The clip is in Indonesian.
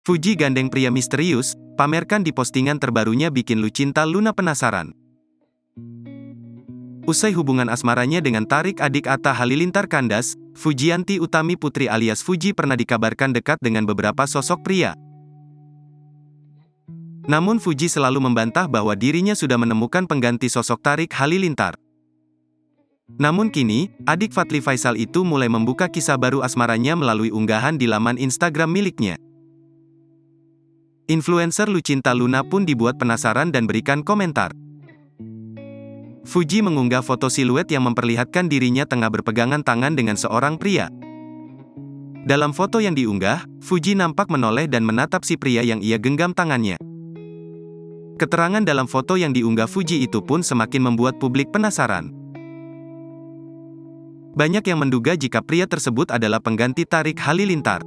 Fuji gandeng pria misterius, pamerkan di postingan terbarunya bikin Lucinta Luna penasaran. Usai hubungan asmaranya dengan Tarik adik Atta Halilintar kandas, Fujianti Utami Putri alias Fuji pernah dikabarkan dekat dengan beberapa sosok pria. Namun Fuji selalu membantah bahwa dirinya sudah menemukan pengganti sosok Tarik Halilintar. Namun kini, adik Fadly Faisal itu mulai membuka kisah baru asmaranya melalui unggahan di laman Instagram miliknya. Influencer Lucinta Luna pun dibuat penasaran dan berikan komentar. Fuji mengunggah foto siluet yang memperlihatkan dirinya tengah berpegangan tangan dengan seorang pria. Dalam foto yang diunggah, Fuji nampak menoleh dan menatap si pria yang ia genggam tangannya. Keterangan dalam foto yang diunggah Fuji itu pun semakin membuat publik penasaran. Banyak yang menduga jika pria tersebut adalah pengganti Tarik Halilintar.